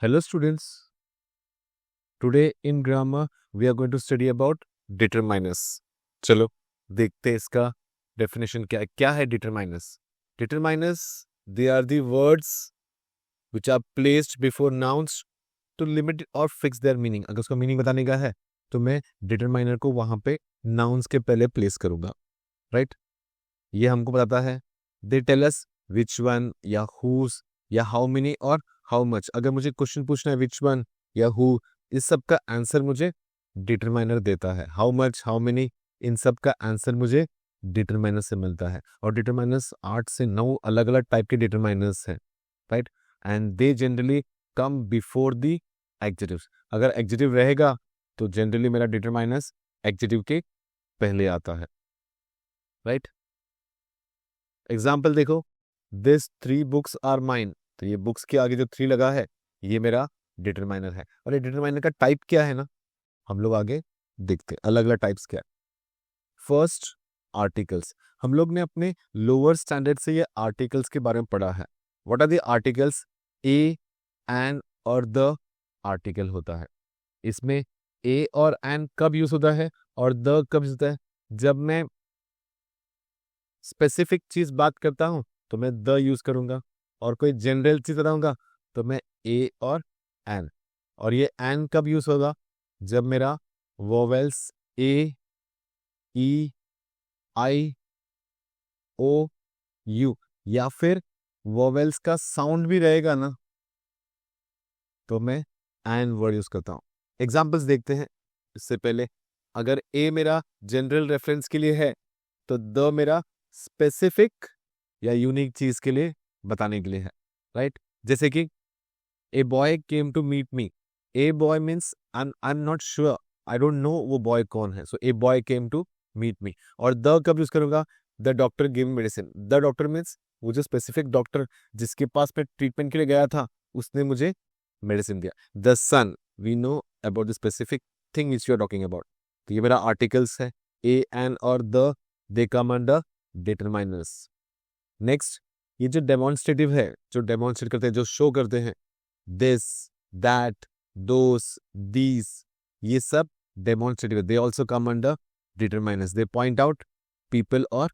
Hello students, today in grammar we are going to study about determiners. चलो देखते हैं इसका definition क्या है determiners. Determiners, they are the words which are placed before nouns to limit or fix their meaning. अगर उसका meaning बताने का है तो मैं determiner को वहां पे nouns के पहले place करूंगा, right? ये हमको बताता है they tell us which one या whose या how many और how much. अगर मुझे क्वेश्चन पूछना है which one या who, इस सब का आंसर मुझे डिटरमाइनर देता है. how much, how many, इन सब का आंसर मुझे डिटरमाइनर से मिलता है. और डिटरमाइनर्स 8 से 9 अलग अलग टाइप के डिटरमाइनर्स हैं, right? And they generally come before the adjectives. अगर एडजेक्टिव रहेगा तो जनरली मेरा डिटरमाइनर्स एडजेक्टिव के पहले आता है, राइट? एग्जाम्पल देखो, दिस 3 बुक्स आर माइन. तो ये बुक्स के आगे जो 3 लगा है ये मेरा डिटरमाइनर है. और ये डिटरमाइनर का टाइप क्या है ना, हम लोग आगे देखते हैं अलग अलग टाइप्स क्या है. First, articles. हम लोग ने अपने लोअर स्टैंडर्ड से ये आर्टिकल्स के बारे में पढ़ा है. What are the articles? A, an और द आर्टिकल होता है. इसमें ए और एन कब यूज होता है और द कब यूज होता है? जब मैं स्पेसिफिक चीज बात करता हूं तो मैं द यूज करूंगा, और कोई जनरल चीज बताऊंगा तो मैं ए और एन. और ये एन कब यूज होगा? जब मेरा vowels A, E, I, O, you या फिर वोवेल्स का साउंड भी रहेगा ना, तो मैं एन वर्ड यूज करता हूं. एग्जाम्पल्स देखते हैं. इससे पहले, अगर ए मेरा जनरल रेफरेंस के लिए है तो द मेरा स्पेसिफिक या यूनिक चीज के लिए बताने के लिए है, राइट? जैसे कि a boy came to meet me. A boy means I am not sure, I don't know वो बॉय कौन है. So a boy came to meet me. और द कब यूज करूंगा? The doctor give medicine. The doctor means वो जो specific doctor जिसके पास मैं ट्रीटमेंट के लिए गया था उसने मुझे मेडिसिन दिया. The sun, we know about the specific thing which you are talking about. तो ये मेरा आर्टिकल्स है. ए, एन और the, they come under determiners. Next, ये जो डेमोन्स्ट्रेटिव है, जो डेमोन्स्ट्रेट करते हैं, जो शो करते हैं, दिस, दैट, दोस, दीज, ये सब डेमोन्स्ट्रेटिव है. They also come under determiners. They point out people और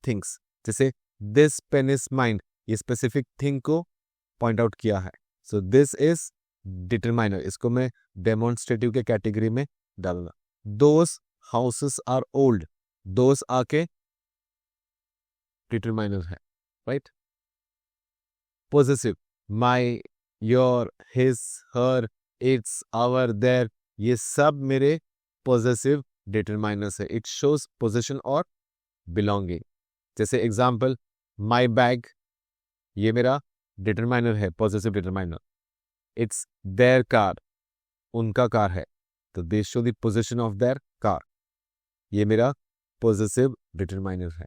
थिंग्स. जैसे दिस पेन इज माइन, ये स्पेसिफिक थिंग को पॉइंट आउट किया है. So this is determiner. इसको मैं डेमोन्स्ट्रेटिव के कैटेगरी में डालूंगा. Those houses are old, those आके डिटरमाइनर है, right? Possessive, my, your, his, her, its, our, their, ये सब मेरे पोजेसिव डिटरमाइनर्स है. इट शोज पोजेशन और बिलोंगिंग. जैसे एग्जाम्पल, माई बैग, ये मेरा डिटरमाइनर है, possessive determiner. It's their car, उनका कार है, तो they show the position of their car, ये मेरा पोजेसिव डिटरमाइनर है.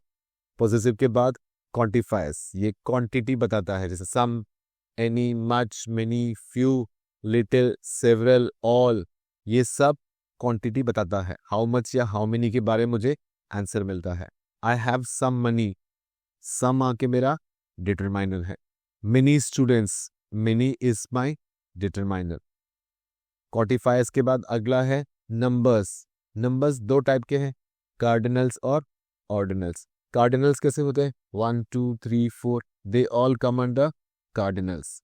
पोजेसिव के बाद क्वांटिफायर्स, ये क्वांटिटी बताता है. जैसे some, any, much, many, few, little, several, all, ये सब क्वांटिटी बताता है. हाउ मच या हाउ मेनी के बारे में मुझे आंसर मिलता है. आई हैव सम मनी, सम आके मेरा डिटरमाइनर है. Many students, many is my determiner. Quantifiers के बाद अगला है नंबर्स. नंबर्स 2 टाइप के हैं, कार्डिनल्स और ऑर्डिनल्स. कार्डिनल्स कैसे होते हैं? 1, 2, 3, 4, they all come under cardinals.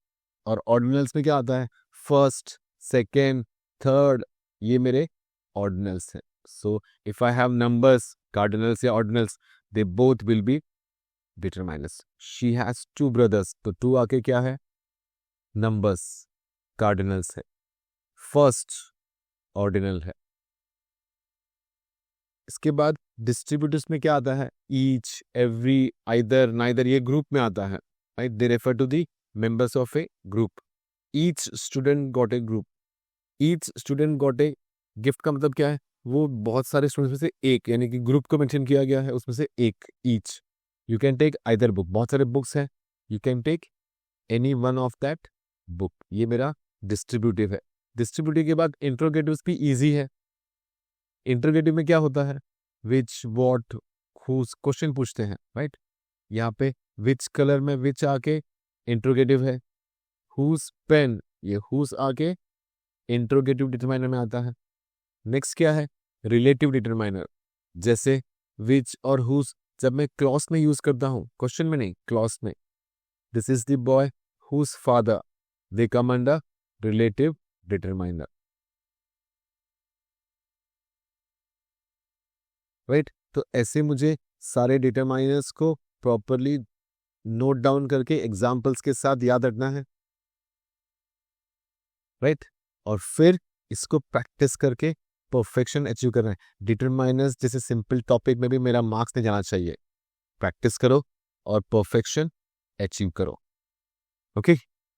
और ऑर्डिनल्स में क्या आता है? फर्स्ट, सेकेंड, थर्ड, ये मेरे ऑर्डिनल्स हैं. So if I have numbers, cardinals या ordinals, they both will be determiners. She has 2 brothers, तो 2 आके क्या है? नंबर्स, कार्डिनल्स है. फर्स्ट ऑर्डिनल है. इसके बाद डिस्ट्रीब्यूटर्स में क्या आता है? ईच, एवरी, आइदर, नाइदर, ये ग्रुप में आता है, right? They refer to the members of a group. Each student got a group. Each student got a gift का मतलब क्या है? वो बहुत सारे स्टूडेंट्स में से एक, यानी कि ग्रुप को मेंशन किया गया है, उसमें से एक, each. You can take either book, बहुत सारे बुक्स हैं, you can take any one of that book. ये मेरा डिस्ट्रीब्यूटिव है. डिस्ट्रीब्यूटिव के बाद इंट्रोगेटिव्स भी इजी है. इंट्रोगेटिव में क्या होता है? विच, वॉट, हुज, क्वेश्चन पूछते हैं, राइट? यहाँ पे विच कलर में विच आके इंट्रोगेटिव है. हुज पेन, ये हुज आके इंट्रोगेटिव डिटरमाइनर में आता है। नेक्स्ट क्या है? Relative determiner. जैसे विच और हुज जब मैं क्लॉज में यूज करता हूं, क्वेश्चन में नहीं, क्लॉज में, this is the boy whose father, they come under relative determiner, right. तो ऐसे मुझे सारे डिटरमाइनर्स को प्रॉपरली नोट डाउन करके एग्जाम्पल्स के साथ याद रखना है, राइट। और फिर इसको प्रैक्टिस करके परफेक्शन अचीव करना है। डिटरमाइनर्स जैसे सिंपल टॉपिक में भी मेरा मार्क्स नहीं जाना चाहिए। प्रैक्टिस करो और परफेक्शन अचीव करो। ओके।